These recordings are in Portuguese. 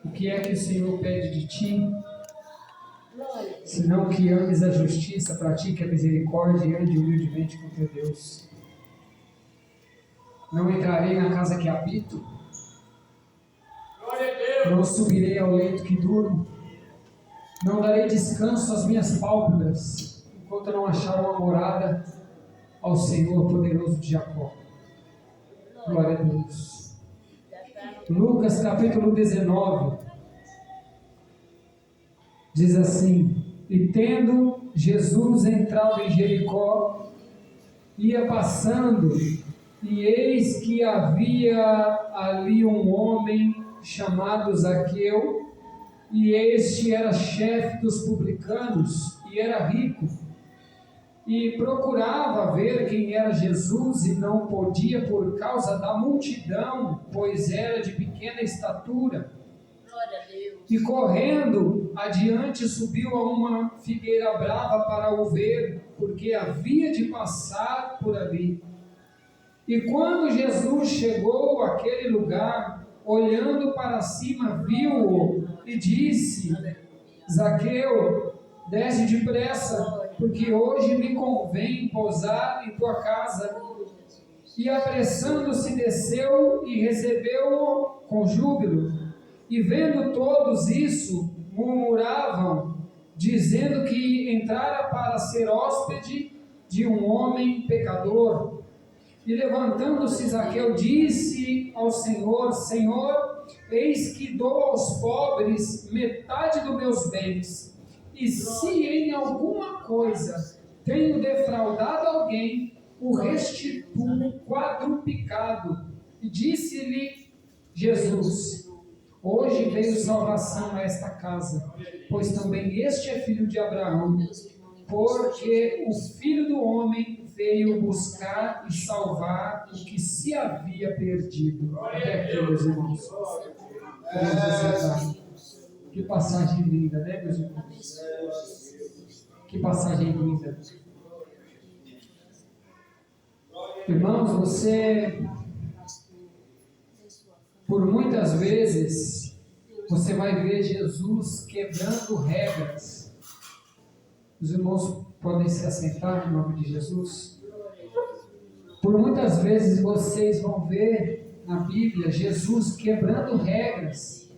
O que é que o Senhor pede de ti? Senão que ames a justiça, pratique a misericórdia e ande humildemente com teu Deus. Não entrarei na casa que habito, não subirei ao leito que durmo, não darei descanso às minhas pálpebras, enquanto não achar uma morada ao Senhor poderoso de Jacó. Glória a Deus. Lucas capítulo 19 diz assim: e tendo Jesus entrado em Jericó, ia passando, e eis que havia ali um homem chamado Zaqueu, e este era chefe dos publicanos e era rico, e procurava ver quem era Jesus e não podia por causa da multidão, pois era de pequena estatura. Glória a Deus. E correndo adiante subiu a uma figueira brava para o ver, porque havia de passar por ali. E quando Jesus chegou àquele lugar, olhando para cima, viu-o e disse: Zaqueu, desce depressa, porque hoje me convém pousar em tua casa. E apressando-se desceu e recebeu-o com júbilo. E vendo todos isso, murmuravam, dizendo que entrara para ser hóspede de um homem pecador. E levantando-se Zaqueu, disse ao Senhor: Senhor, eis que dou aos pobres metade dos meus bens, e se em alguma coisa tenho defraudado alguém, o restituo quadruplicado. E disse-lhe Jesus: hoje veio salvação a esta casa, pois também este é filho de Abraão, porque o Filho do Homem veio buscar e salvar o que se havia perdido. Até aqui, meus irmãos. Que passagem linda, né, meus irmãos? Que passagem linda. Irmãos, por muitas vezes, você vai ver Jesus quebrando regras. Os irmãos podem se assentar em nome de Jesus. Por muitas vezes vocês vão ver na Bíblia Jesus quebrando regras.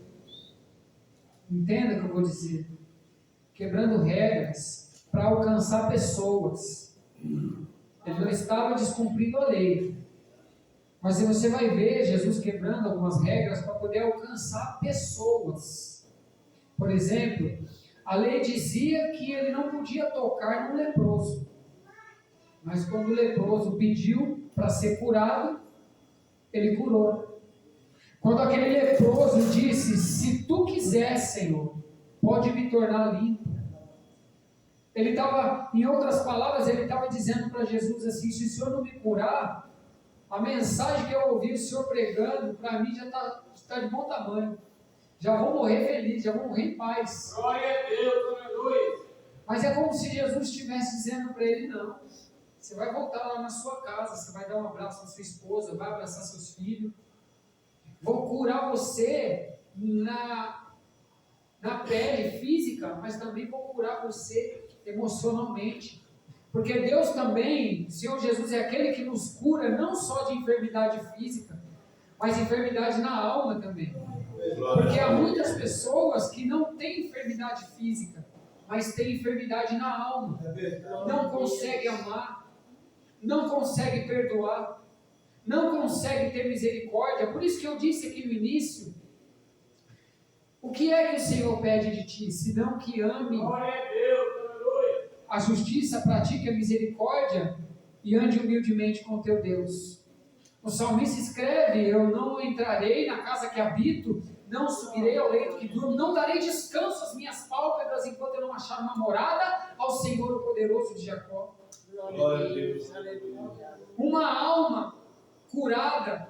Entenda o que eu vou dizer. Quebrando regras para alcançar pessoas. Ele não estava descumprindo a lei. Mas você vai ver Jesus quebrando algumas regras para poder alcançar pessoas. Por exemplo, a lei dizia que ele não podia tocar no leproso. Mas quando o leproso pediu para ser curado, ele curou. Quando aquele leproso disse: se tu quiser, Senhor, pode me tornar limpo. Ele estava, em outras palavras, ele estava dizendo para Jesus assim: se o Senhor não me curar, a mensagem que eu ouvi o Senhor pregando, para mim já está de bom tamanho. Já vou morrer feliz, já vou morrer em paz. Glória a Deus, aleluia. Mas é como se Jesus estivesse dizendo para ele: não, você vai voltar lá na sua casa, você vai dar um abraço na sua esposa, vai abraçar seus filhos. Vou curar você na pele física, mas também vou curar você emocionalmente. Porque Deus também, o Senhor Jesus é aquele que nos cura não só de enfermidade física, mas enfermidade na alma também. Porque há muitas pessoas que não têm enfermidade física, mas têm enfermidade na alma. Não conseguem amar, não conseguem perdoar, não conseguem ter misericórdia. Por isso que eu disse aqui no início: o que é que o Senhor pede de ti? Senão que ame a justiça, pratique a misericórdia e ande humildemente com teu Deus. O salmista escreve: eu não entrarei na casa que habito, não subirei ao leito que durmo, não darei descanso às minhas pálpebras enquanto eu não achar uma morada ao Senhor, o poderoso de Jacó. Glória a Deus. Uma alma curada,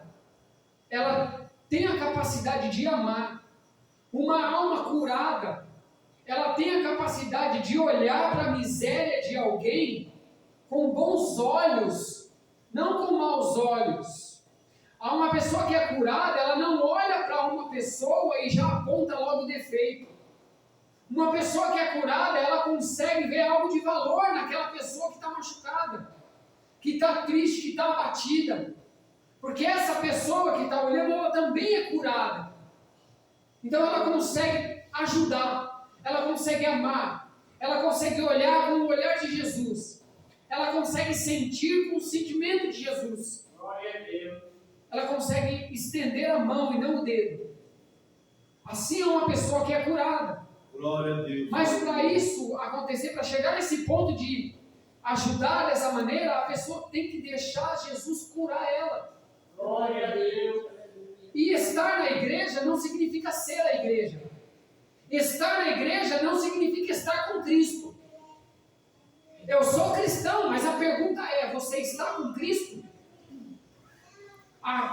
ela tem a capacidade de amar. Uma alma curada, ela tem a capacidade de olhar para a miséria de alguém com bons olhos, não com maus olhos. Uma pessoa que é curada, ela não olha para uma pessoa e já aponta aponta logo o defeito. Uma pessoa que é curada, ela consegue ver algo de valor naquela pessoa que está machucada, que está triste, que está abatida. Porque essa pessoa que está olhando, ela também é curada. Então ela consegue ajudar, ela consegue amar, ela consegue olhar com o olhar de Jesus. Ela consegue sentir com o sentimento de Jesus. Glória a Deus. Ela consegue estender a mão e não o dedo. Assim é uma pessoa que é curada. Glória a Deus. Mas para isso acontecer, para chegar nesse ponto de ajudar dessa maneira, a pessoa tem que deixar Jesus curar ela. Glória a Deus. E estar na igreja não significa ser a igreja. Estar na igreja não significa estar com Cristo. Eu sou cristão, mas a pergunta é: você está com Cristo?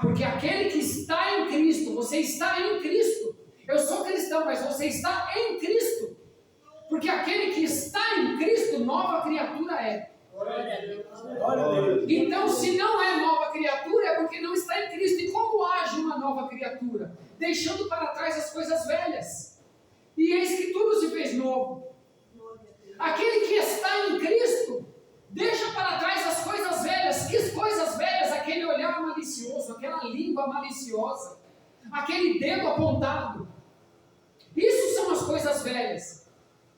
Porque aquele que está em Cristo, você está em Cristo. Eu sou cristão, mas você está em Cristo. Porque aquele que está em Cristo, nova criatura é. Glória a Deus. Glória a Deus. Então, se não é nova criatura, é porque não está em Cristo. E como age uma nova criatura? Deixando para trás as coisas velhas. E eis que tudo se fez novo. Aquele que está em Cristo, deixa para trás as coisas velhas. Que coisas velhas? Aquele olhar malicioso, aquela língua maliciosa, aquele dedo apontado. Isso são as coisas velhas.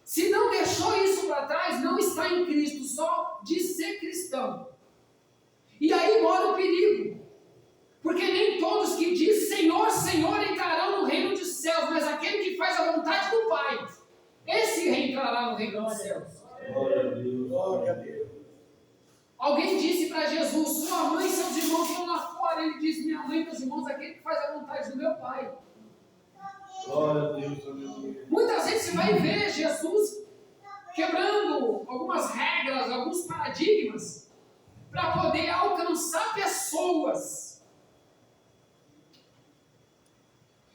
Se não deixou isso para trás, não está em Cristo, só de ser cristão. E aí mora o perigo. Porque nem todos que dizem Senhor, Senhor entrarão no reino dos céus, mas aquele que faz a vontade do Pai, esse entrará no reino dos céus. Glória a Deus. Glória a Deus. Alguém disse para Jesus: sua mãe e seus irmãos estão lá fora. Ele disse: minha mãe e meus irmãos, aquele que faz a vontade do meu Pai. Glória a Deus, aleluia. Muitas vezes você vai ver Jesus quebrando algumas regras, alguns paradigmas, para poder alcançar pessoas.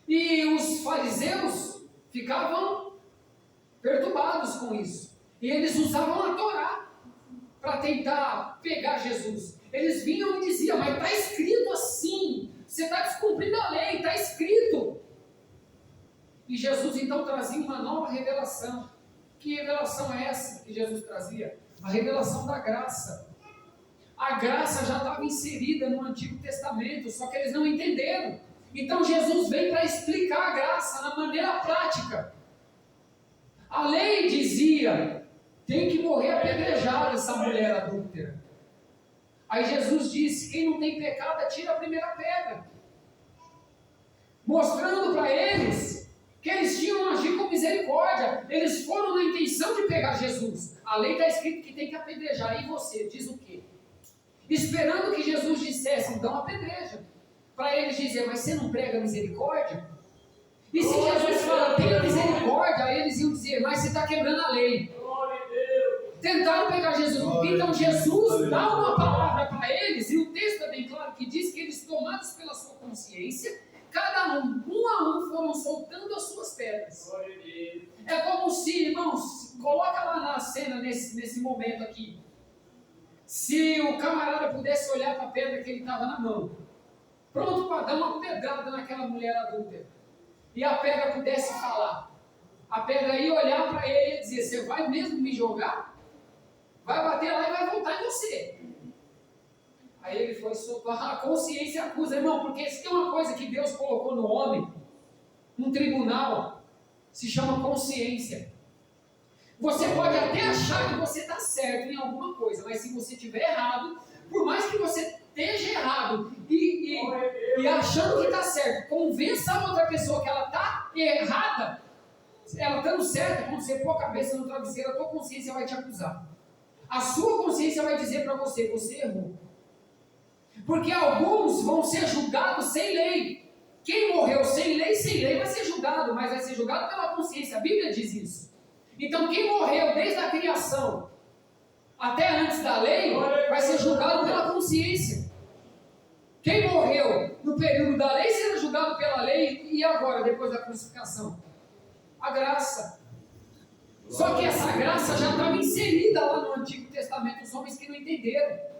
E os fariseus ficavam perturbados com isso. E eles usavam a Torá para tentar pegar Jesus. Eles vinham e diziam: mas está escrito assim, você está descumprindo a lei, está escrito. E Jesus então trazia uma nova revelação. Que revelação é essa que Jesus trazia? A revelação da graça. A graça já estava inserida no Antigo Testamento, só que eles não entenderam. Então Jesus vem para explicar a graça na maneira prática. A lei dizia: tem que morrer apedrejada essa mulher adúltera. Aí Jesus disse: quem não tem pecado, atira a primeira pedra. Mostrando para eles que eles tinham agir com misericórdia. Eles foram na intenção de pegar Jesus. A lei está escrito que tem que apedrejar. E você diz o quê? Esperando que Jesus dissesse: então apedreja. Para eles dizer: mas você não prega misericórdia? E se Jesus fala: tenha misericórdia, aí eles iam dizer: mas você está quebrando a lei. Glória a Deus. Tentaram pegar Jesus. Então Jesus dá uma palavra para eles, e o texto é bem claro que diz que eles, tomados pela sua consciência, cada um a um, foram soltando as suas pedras. Glória a Deus. É como se, irmãos, coloca lá na cena, nesse momento aqui. Se o camarada pudesse olhar para a pedra que ele estava na mão, pronto para dar uma pedrada naquela mulher adúltera, e a pedra pudesse falar, a pedra ia olhar para ele e dizer: você vai mesmo me jogar? Vai bater lá e vai voltar em você. Aí ele foi soltar. A consciência acusa, irmão, porque se tem uma coisa que Deus colocou no homem, um tribunal, se chama consciência. Você pode até achar que você está certo em alguma coisa, mas se você estiver errado, por mais que você esteja errado e achando que está certo, convença a outra pessoa que ela está errada, ela estando certa, quando você pôr a cabeça no travesseiro, a tua consciência vai te acusar. A sua consciência vai dizer para você: você errou. Porque alguns vão ser julgados sem lei. Quem morreu sem lei vai ser julgado, mas vai ser julgado pela consciência. A Bíblia diz isso. Então quem morreu desde a criação até antes da lei vai ser julgado pela consciência. Quem morreu no período da lei será julgado pela lei. E agora, depois da crucificação? A graça. Só que essa graça já estava inserida lá no Antigo Testamento. Os homens que não entenderam.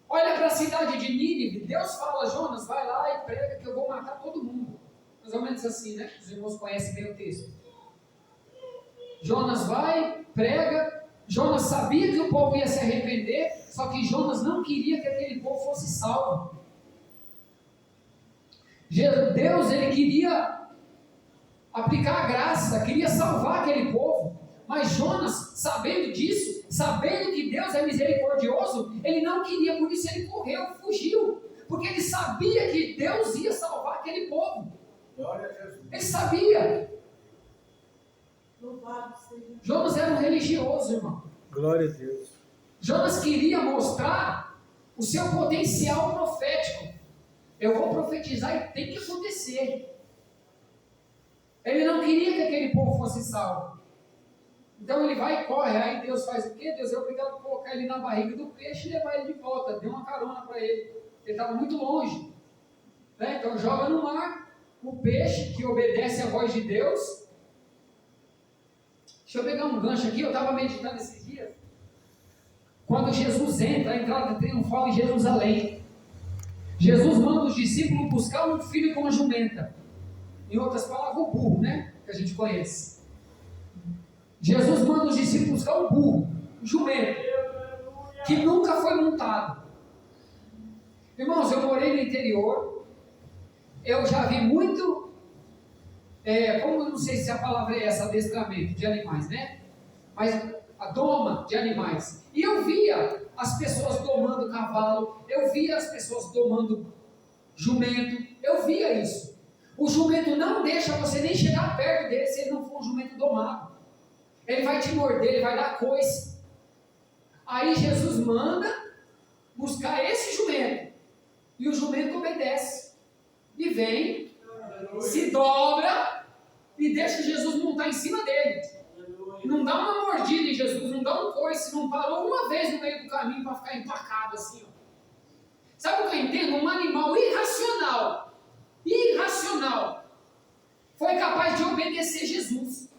Olha para a cidade de Nínive. Deus fala: Jonas, vai lá e prega que eu vou matar todo mundo. Mais ou menos menos assim, né? Os irmãos conhecem bem o texto. Jonas vai, prega. Jonas sabia que o povo ia se arrepender, só que Jonas não queria que aquele povo fosse salvo. Deus, ele queria aplicar a graça, queria salvar aquele povo. Mas Jonas, sabendo disso, sabendo que Deus é misericordioso, ele não queria, por isso ele correu, fugiu. Porque ele sabia que Deus ia salvar aquele povo. Glória a Jesus. Ele sabia. Jonas era um religioso, irmão. Glória a Deus. Jonas queria mostrar o seu potencial profético. Eu vou profetizar e tem que acontecer. Ele não queria que aquele povo fosse salvo. Então ele vai e corre. Aí Deus faz o quê? Deus é obrigado a colocar ele na barriga do peixe e levar ele de volta. Deu uma carona para ele. Ele estava muito longe. Né? Então joga no mar. O peixe que obedece à voz de Deus. Deixa eu pegar um gancho aqui. Eu estava meditando esses dias. Quando Jesus entra, a entrada triunfal em Jerusalém. Jesus manda os discípulos buscar um filho com uma jumenta. Em outras palavras, o burro, né? Que a gente conhece. Jesus manda os discípulos buscar um burro, um jumento, que nunca foi montado. Irmãos, eu morei no interior. Eu já vi muito, como eu não sei se a palavra é essa, adestramento de animais, né? Mas a doma de animais. E eu via as pessoas domando cavalo, eu via as pessoas domando jumento, eu via isso. O jumento não deixa você nem chegar perto dele se ele não for um jumento domado. Ele vai te morder, ele vai dar coice. Aí Jesus manda buscar esse jumento. E o jumento obedece. E vem, se dobra e deixa Jesus montar em cima dele. Não dá uma mordida em Jesus, não dá um coice, não parou uma vez no meio do caminho para ficar empacado assim. Ó. Sabe o que eu entendo? Um animal irracional, foi capaz de obedecer Jesus.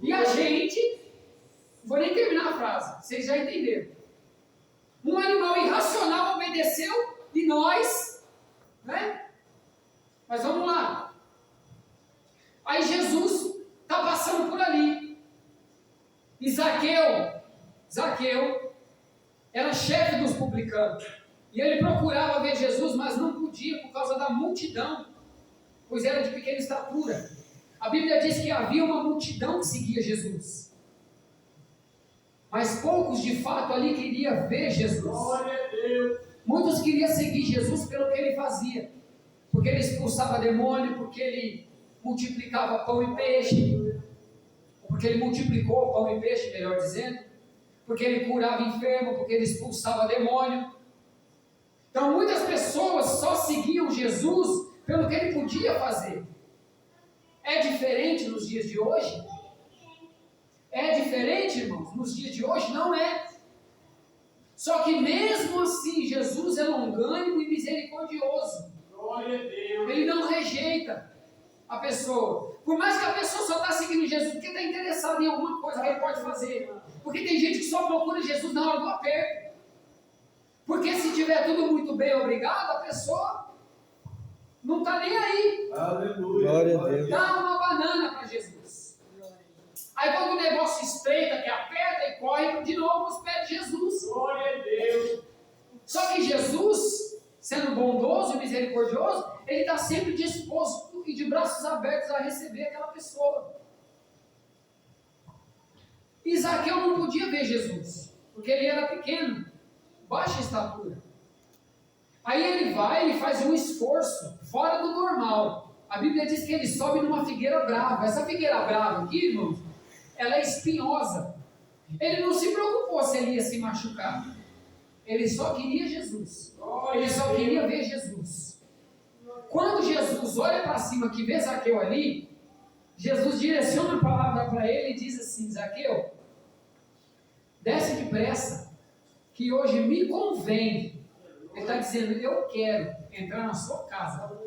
E a gente, não vou nem terminar a frase, vocês já entenderam. Um animal irracional obedeceu e nós, né? Mas vamos lá. Aí Jesus está passando por ali. E Zaqueu era chefe dos publicanos. E ele procurava ver Jesus, mas não podia por causa da multidão, pois era de pequena estatura. A Bíblia diz que havia uma multidão que seguia Jesus. Mas poucos de fato ali queriam ver Jesus. Glória a Deus. Muitos queriam seguir Jesus pelo que ele fazia. Porque ele expulsava demônio, porque ele multiplicava pão e peixe. Porque ele multiplicou pão e peixe, melhor dizendo. Porque ele curava enfermo, porque ele expulsava demônio. Então muitas pessoas só seguiam Jesus pelo que ele podia fazer. É diferente nos dias de hoje? É diferente, irmãos? Nos dias de hoje? Não é. Só que mesmo assim, Jesus é longânimo e misericordioso. Glória a Deus. Ele não rejeita a pessoa. Por mais que a pessoa só está seguindo Jesus porque está interessada em alguma coisa que ele pode fazer. Porque tem gente que só procura Jesus na hora do aperto. Porque se tiver tudo muito bem, obrigado, a pessoa não está nem aí. Aleluia. Glória a Deus. Dá uma banana para Jesus. Aí quando o negócio estreita, que aperta e corre de novo aos pés de Jesus. Glória a Deus. Só que Jesus, sendo bondoso e misericordioso, ele está sempre disposto e de braços abertos a receber aquela pessoa. E Zaqueu não podia ver Jesus, porque ele era pequeno, baixa estatura. Aí ele vai e faz um esforço fora do normal. A Bíblia diz que ele sobe numa figueira brava. Essa figueira brava aqui, irmãos, ela é espinhosa. Ele não se preocupou se ele ia se machucar. Ele só queria Jesus. Ele só queria ver Jesus. Quando Jesus olha para cima que vê Zaqueu ali, Jesus direciona a palavra para ele e diz assim: Zaqueu, desce depressa, que hoje me convém. Ele está dizendo, eu quero entrar na sua casa.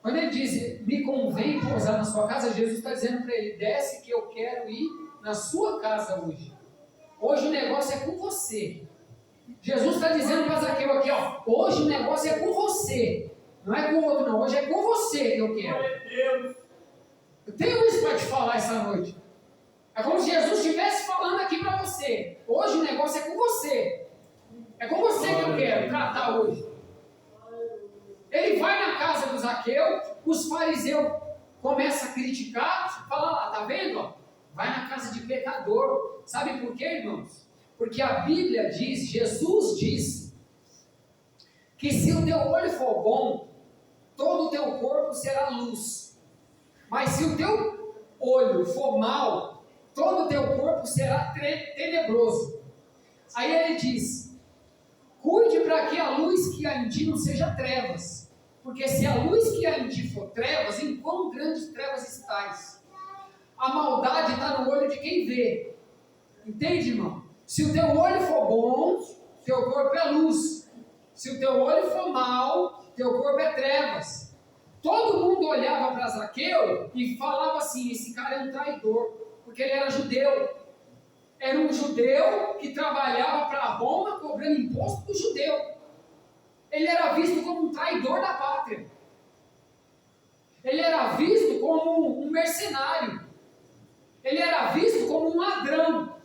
Quando ele diz, me convém pousar na sua casa, Jesus está dizendo para ele, desce que eu quero ir na sua casa hoje. Hoje o negócio é com você. Jesus está dizendo para Zaqueu aqui, ó, hoje o negócio é com você. Não é com o outro, não. Hoje é com você que eu quero. Glória a Deus. Eu tenho isso para te falar essa noite. É como se Jesus estivesse falando aqui para você. Hoje o negócio é com você. É com você que eu quero tratar hoje. Ele vai na casa do Zaqueu, os fariseus começam a criticar, fala lá, tá vendo? Ó? Vai na casa de pecador. Sabe por quê, irmãos? Porque a Bíblia diz, Jesus disse, que se o teu olho for bom, todo o teu corpo será luz. Mas se o teu olho for mau, todo o teu corpo será tenebroso. Aí ele diz, cuide para que a luz que há em ti não seja trevas. Porque se a luz que há em ti for trevas, em quão grandes trevas estais? A maldade está no olho de quem vê. Entende, irmão? Se o teu olho for bom, teu corpo é luz. Se o teu olho for mau, teu corpo é trevas. Todo mundo olhava para Zaqueu e falava assim, esse cara é um traidor, porque ele era judeu. Era um judeu que trabalhava para Roma cobrando imposto do judeu. Ele era visto como um traidor da pátria. Ele era visto como um mercenário. Ele era visto como um ladrão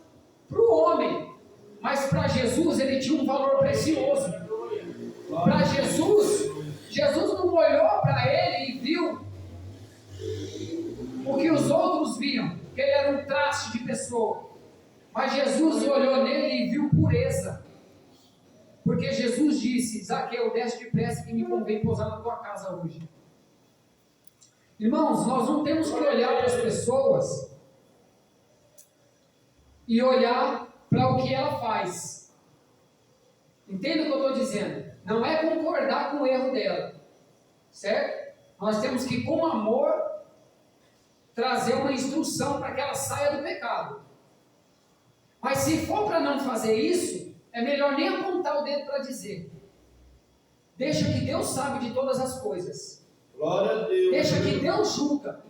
para o homem. Mas para Jesus ele tinha um valor precioso. Para Jesus, Jesus não olhou para ele e viu o que os outros viam, que ele era um traste de pessoa. Mas Jesus olhou nele e viu pureza. Porque Jesus disse, Zaqueu, desce depressa que me convém pousar na tua casa hoje. Irmãos, nós não temos que olhar para as pessoas e olhar para o que ela faz. Entenda o que eu estou dizendo? Não é concordar com o erro dela, certo? Nós temos que, com amor, trazer uma instrução para que ela saia do pecado. Mas se for para não fazer isso, é melhor nem apontar o dedo para dizer. Deixa que Deus sabe de todas as coisas. Glória a Deus. Deixa que Deus julga.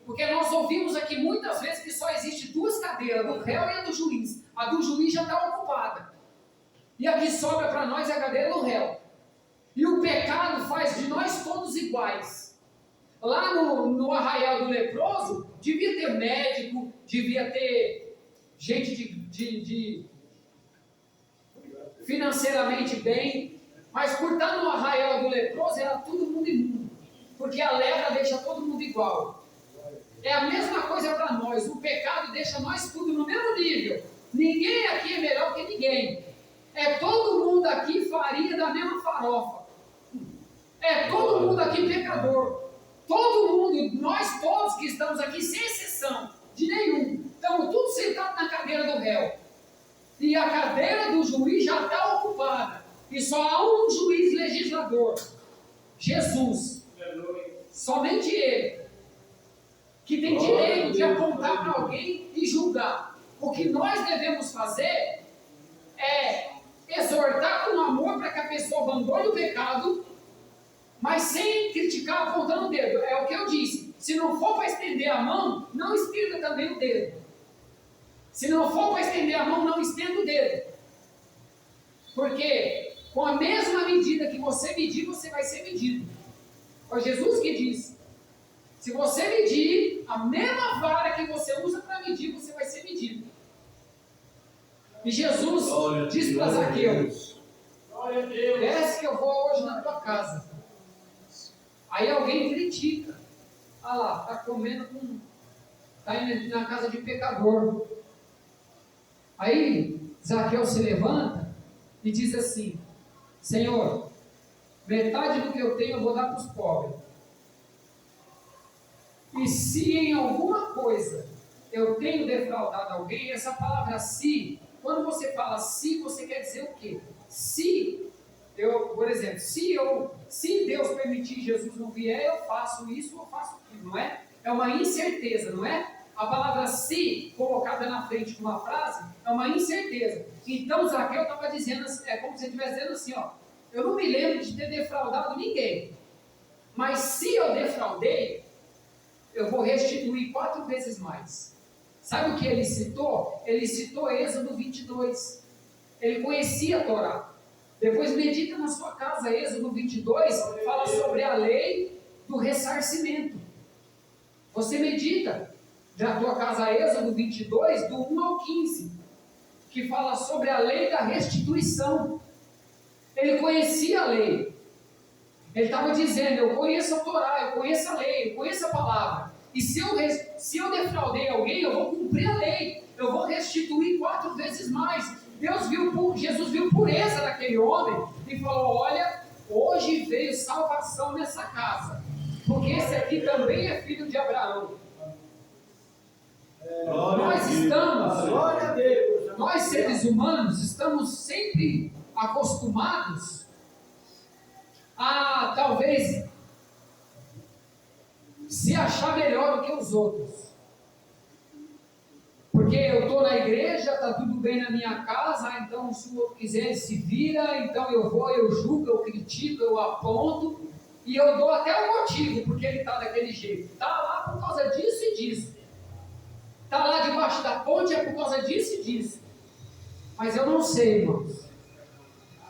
Porque nós ouvimos aqui muitas vezes que só existe duas cadeiras, do réu e a do juiz. A do juiz já está ocupada. E a que sobra para nós é a cadeira do réu. E o pecado faz de nós todos iguais. Lá no arraial do leproso, devia ter médico, devia ter gente de financeiramente bem, mas por estar no arraial do leproso era todo mundo imundo, porque a lepra deixa todo mundo igual. É a mesma coisa para nós, o pecado deixa nós tudo no mesmo nível. Ninguém aqui é melhor que ninguém. É todo mundo aqui farinha da mesma farofa. É todo mundo aqui pecador. Todo mundo, nós todos que estamos aqui, sem exceção de nenhum, estamos todos sentados na cadeira do réu. E a cadeira do juiz já está ocupada. E só há um juiz legislador. Jesus. Somente Ele. Que tem direito de apontar para alguém e julgar. O que nós devemos fazer é exortar com amor para que a pessoa abandone o pecado, mas sem criticar apontando o dedo. É o que eu disse. Se não for para estender a mão, não estenda também o dedo. Se não for para estender a mão, não estenda o dedo. Porque com a mesma medida que você medir, você vai ser medido. Foi Jesus que disse. Se você medir, a mesma vara que você usa para medir, você vai ser medido. E Jesus disse para Zaqueu, desce que eu vou hoje na tua casa. Aí alguém critica. Ah lá, está comendo com... Está indo na casa de pecador. Aí Zaqueu se levanta e diz assim, Senhor, metade do que eu tenho eu vou dar para os pobres. E se em alguma coisa eu tenho defraudado alguém, essa palavra se, quando você fala se, você quer dizer o quê? Se eu, por exemplo, se Deus permitir Jesus não vier, eu faço isso ou faço aquilo, não é? É uma incerteza, não é? A palavra se, colocada na frente de uma frase, é uma incerteza. Então Zaqueu estava dizendo, é como se ele estivesse dizendo assim, ó, eu não me lembro de ter defraudado ninguém, mas se eu defraudei, eu vou restituir 4 vezes mais. Sabe o que ele citou? Ele citou Êxodo 22. Ele conhecia a Torá. Depois medita na sua casa, Êxodo 22, fala sobre a lei do ressarcimento. Você medita na tua casa, Êxodo 22, do 1 ao 15, que fala sobre a lei da restituição. Ele conhecia a lei. Ele estava dizendo, eu conheço a Torá, eu conheço a lei, eu conheço a palavra. E se eu defraudei alguém, eu vou cumprir a lei. Eu vou restituir 4 vezes mais. Jesus viu pureza naquele homem e falou, olha, hoje veio salvação nessa casa. Porque esse aqui também é filho de Abraão. Nós seres humanos, estamos sempre acostumados a talvez se achar melhor do que os outros. Porque eu estou na igreja, está tudo bem na minha casa, então se o outro quiser ele se vira, então eu vou, eu julgo, eu critico, eu aponto, e eu dou até o motivo porque ele está daquele jeito. Está lá por causa disso e disso. Está lá debaixo da ponte é por causa disso e disso. Mas eu não sei, irmãos.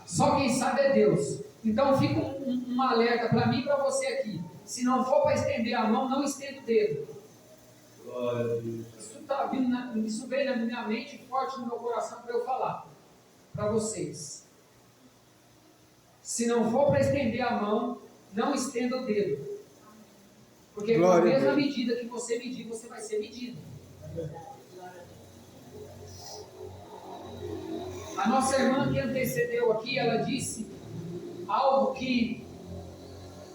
Só quem sabe é Deus. Então fica um alerta para mim e para você aqui. Se não for para estender a mão, não estenda o dedo. Isso veio na minha mente forte no meu coração para eu falar para vocês. Se não for para estender a mão, não estenda o dedo. Porque com a mesma medida que você medir, você vai ser medido. A nossa irmã que antecedeu aqui, ela disse algo que,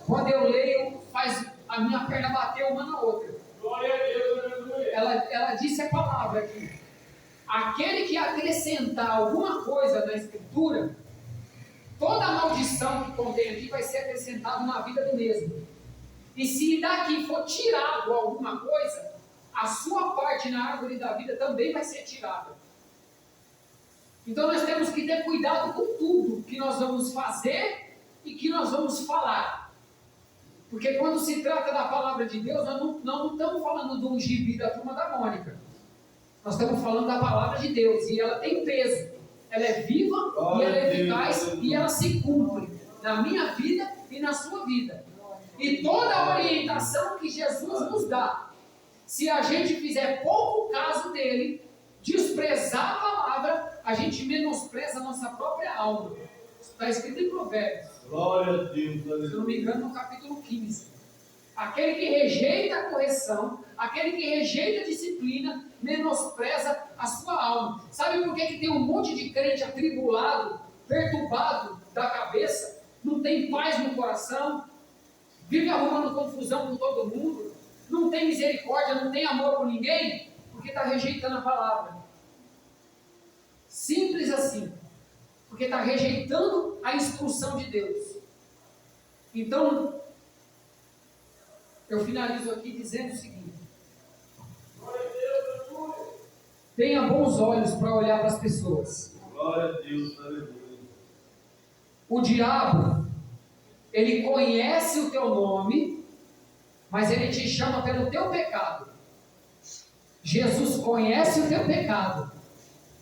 quando eu leio, faz a minha perna bater uma na outra. Glória a Deus, aleluia. Ela disse a palavra aqui. Aquele que acrescentar alguma coisa na Escritura, toda a maldição que contém aqui vai ser acrescentada na vida do mesmo. E se daqui for tirado alguma coisa, a sua parte na árvore da vida também vai ser tirada. Então nós temos que ter cuidado com tudo que nós vamos fazer e que nós vamos falar. Porque quando se trata da palavra de Deus, nós não estamos falando de um gibi da Turma da Mônica. Nós estamos falando da palavra de Deus e ela tem peso. Ela é viva e ela é eficaz e ela se cumpre na minha vida e na sua vida. E toda a orientação que Jesus nos dá, se a gente fizer pouco caso dele, desprezar a palavra, a gente menospreza a nossa própria alma. Está escrito em Provérbios. Glória a Deus. Se eu não me engano, no capítulo 15. Aquele que rejeita a correção, aquele que rejeita a disciplina, menospreza a sua alma. Sabe por que tem um monte de crente atribulado, perturbado da cabeça, não tem paz no coração, vive arrumando confusão com todo mundo, não tem misericórdia, não tem amor por ninguém? Porque está rejeitando a palavra. Simples assim. Porque está rejeitando a instrução de Deus. Então, eu finalizo aqui dizendo o seguinte: tenha bons olhos para olhar para as pessoas. Glória a Deus, aleluia. O diabo, ele conhece o teu nome, mas ele te chama pelo teu pecado. Jesus conhece o teu pecado,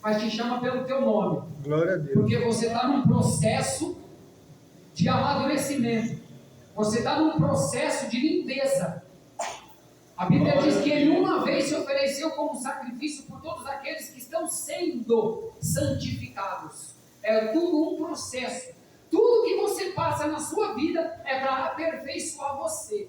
mas te chama pelo teu nome. Glória a Deus. Porque você está num processo de amadurecimento. Você está num processo de limpeza. A Bíblia diz que ele uma vez se ofereceu como sacrifício por todos aqueles que estão sendo santificados. É tudo um processo. Tudo que você passa na sua vida é para aperfeiçoar você.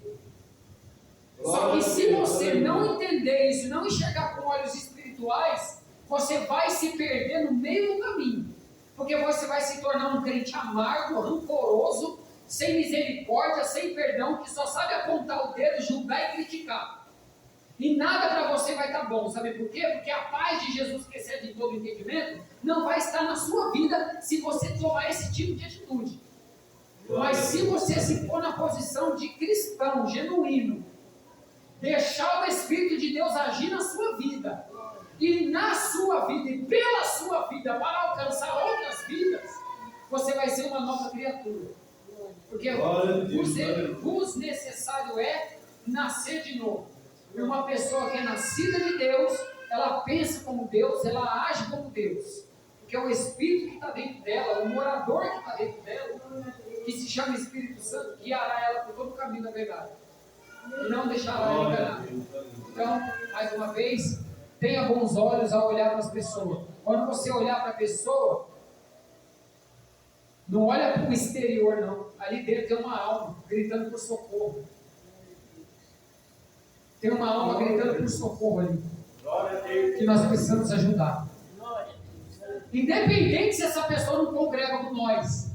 Só que se você não entender isso, não enxergar com olhos espirituais, você vai se perder no meio do caminho. Porque você vai se tornar um crente amargo, rancoroso, sem misericórdia, sem perdão, que só sabe apontar o dedo, julgar e criticar. E nada para você vai estar bom. Sabe por quê? Porque a paz de Jesus, que excede todo entendimento, não vai estar na sua vida se você tomar esse tipo de atitude. Mas se você se pôr na posição de cristão, genuíno, deixar o Espírito de Deus agir na sua vida, e na sua vida, e pela sua vida, para alcançar outras vidas, você vai ser uma nova criatura. Porque vos necessário é nascer de novo. E uma pessoa que é nascida de Deus, ela pensa como Deus, ela age como Deus. que é o Espírito que está dentro dela, o morador que está dentro dela, que se chama Espírito Santo, guiará ela por todo o caminho da verdade. E não deixará ela enganar. Então, mais uma vez, tenha bons olhos ao olhar para as pessoas. Quando você olhar para a pessoa, não olha para o exterior, não. Ali dentro tem uma alma gritando por socorro. Tem uma alma gritando por socorro ali. Que nós precisamos ajudar. Independente se essa pessoa não congrega com nós.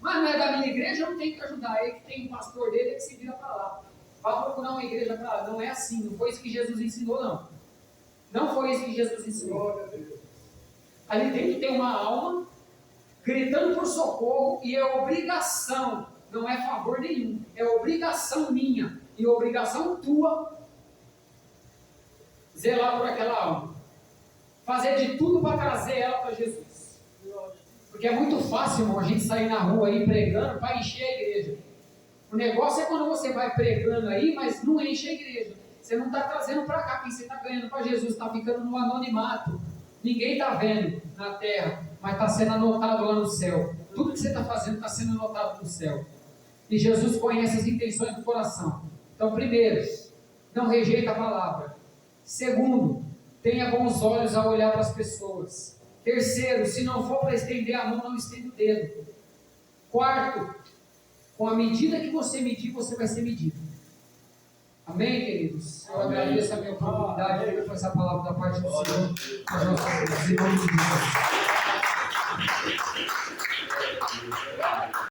Mas não é da minha igreja, eu não tenho que ajudar. Ele que tem um pastor dele, ele que se vira para lá. Vai procurar uma igreja para lá. Não é assim. Não foi isso que Jesus ensinou, não. Não foi isso que Jesus ensinou. Ali dentro tem uma alma gritando por socorro e é obrigação, não é favor nenhum, é obrigação minha e obrigação tua zelar por aquela alma, fazer de tudo para trazer ela para Jesus. Porque é muito fácil, irmão, a gente sair na rua aí pregando para encher a igreja. O negócio é quando você vai pregando aí, mas não enche a igreja. Você não está trazendo para cá, quem você está ganhando para Jesus, está ficando no anonimato. Ninguém está vendo na terra, mas está sendo anotado lá no céu. Tudo que você está fazendo está sendo anotado no céu. E Jesus conhece as intenções do coração. Então, primeiro, não rejeita a palavra. Segundo, tenha bons olhos ao olhar para as pessoas. Terceiro, se não for para estender a mão, não estenda o dedo. Quarto, com a medida que você medir, você vai ser medido. Amém, queridos? Eu agradeço a minha oportunidade por essa palavra da parte do Senhor. Para nossos irmãos de Deus.